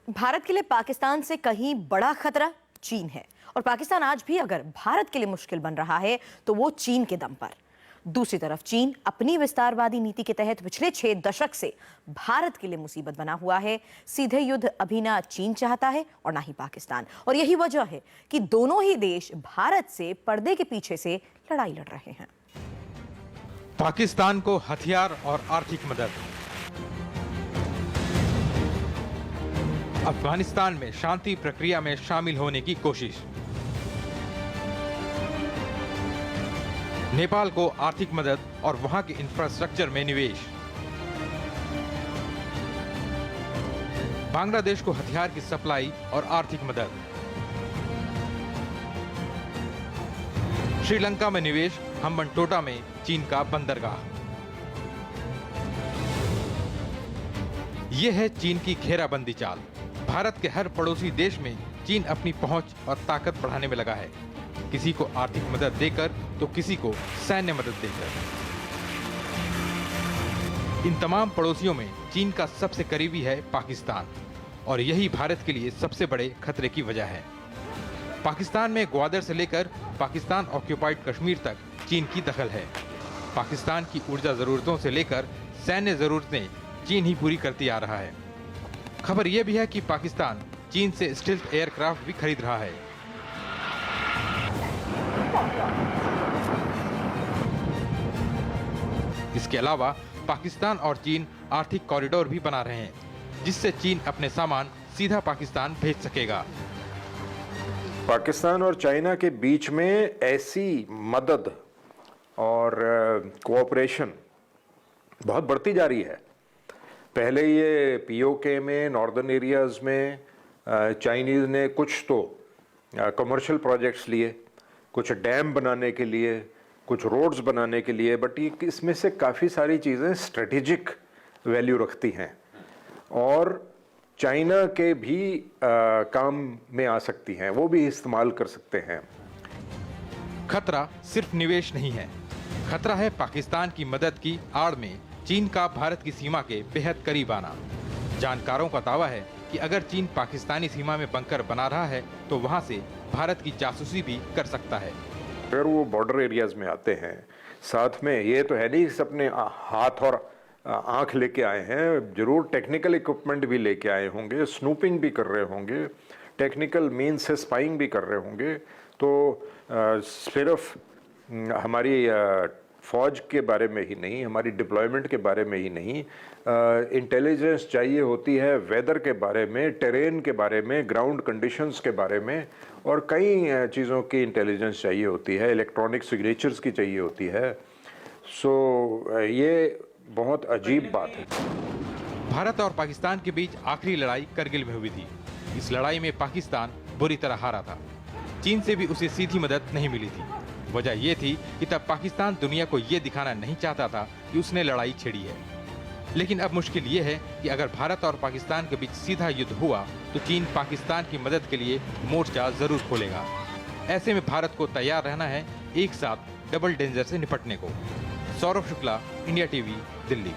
भारत के लिए पाकिस्तान से कहीं बड़ा खतरा चीन है और पाकिस्तान आज भी अगर भारत के लिए मुश्किल बन रहा है तो वो चीन के दम पर। दूसरी तरफ चीन अपनी विस्तारवादी नीति के तहत पिछले 6 दशक से भारत के लिए मुसीबत बना हुआ है। सीधे युद्ध अभी ना चीन चाहता है और ना ही पाकिस्तान, और यही वजह है कि दोनों ही देश भारत से पर्दे के पीछे से लड़ाई लड़ रहे हैं। पाकिस्तान को हथियार और आर्थिक मदद, अफगानिस्तान में शांति प्रक्रिया में शामिल होने की कोशिश, नेपाल को आर्थिक मदद और वहां के इंफ्रास्ट्रक्चर में निवेश, बांग्लादेश को हथियार की सप्लाई और आर्थिक मदद, श्रीलंका में निवेश, हम्बनटोटा में चीन का बंदरगाह। यह है चीन की घेराबंदी चाल। भारत के हर पड़ोसी देश में चीन अपनी पहुंच और ताकत बढ़ाने में लगा है, किसी को आर्थिक मदद देकर तो किसी को सैन्य मदद देकर। इन तमाम पड़ोसियों में चीन का सबसे करीबी है पाकिस्तान, और यही भारत के लिए सबसे बड़े खतरे की वजह है। पाकिस्तान में ग्वादर से लेकर पाकिस्तान ऑक्यूपाइड कश्मीर तक चीन की दखल है। पाकिस्तान की ऊर्जा जरूरतों से लेकर सैन्य जरूरतें चीन ही पूरी करती आ रहा है। खबर यह भी है कि पाकिस्तान चीन से स्टील्थ एयरक्राफ्ट भी खरीद रहा है। इसके अलावा पाकिस्तान और चीन आर्थिक कॉरिडोर भी बना रहे हैं, जिससे चीन अपने सामान सीधा पाकिस्तान भेज सकेगा। पाकिस्तान और चाइना के बीच में ऐसी मदद और कोऑपरेशन बहुत बढ़ती जा रही है। पहले ये पीओके में नॉर्दर्न एरियाज में चाइनीज़ ने कुछ तो कमर्शियल प्रोजेक्ट्स लिए, कुछ डैम बनाने के लिए, कुछ रोड्स बनाने के लिए, बट ये इसमें से काफ़ी सारी चीज़ें स्ट्रेटेजिक वैल्यू रखती हैं और चाइना के भी काम में आ सकती हैं, वो भी इस्तेमाल कर सकते हैं। खतरा सिर्फ निवेश नहीं है, खतरा है पाकिस्तान की मदद की आड़ में चीन का भारत की सीमा के बेहद करीब आना। जानकारों का दावा है कि अगर चीन पाकिस्तानी सीमा में बंकर बना रहा है तो वहां से भारत की जासूसी भी कर सकता है। अगर वो बॉर्डर एरियाज में आते हैं, साथ में ये तो है नहीं अपने हाथ और आंख लेके आए हैं, जरूर टेक्निकल इक्विपमेंट भी लेके आए होंगे, स्नूपिंग भी कर रहे होंगे, टेक्निकल मीन से स्पाइंग भी कर रहे होंगे। तो सिर्फ हमारी फौज के बारे में ही नहीं, हमारी डिप्लॉयमेंट के बारे में ही नहीं, इंटेलिजेंस चाहिए होती है वेदर के बारे में, टेरेन के बारे में, ग्राउंड कंडीशंस के बारे में, और कई चीज़ों की इंटेलिजेंस चाहिए होती है, इलेक्ट्रॉनिक सिग्नेचर्स की चाहिए होती है। सो ये बहुत अजीब बात है। भारत और पाकिस्तान के बीच आखिरी लड़ाई करगिल में हुई थी। इस लड़ाई में पाकिस्तान बुरी तरह हारा था। चीन से भी उसे सीधी मदद नहीं मिली थी। वजह यह थी कि तब पाकिस्तान दुनिया को यह दिखाना नहीं चाहता था कि उसने लड़ाई छेड़ी है। लेकिन अब मुश्किल यह है कि अगर भारत और पाकिस्तान के बीच सीधा युद्ध हुआ तो चीन पाकिस्तान की मदद के लिए मोर्चा जरूर खोलेगा। ऐसे में भारत को तैयार रहना है एक साथ डबल डेंजर से निपटने को। Saurabh Shukla, India TV, Delhi.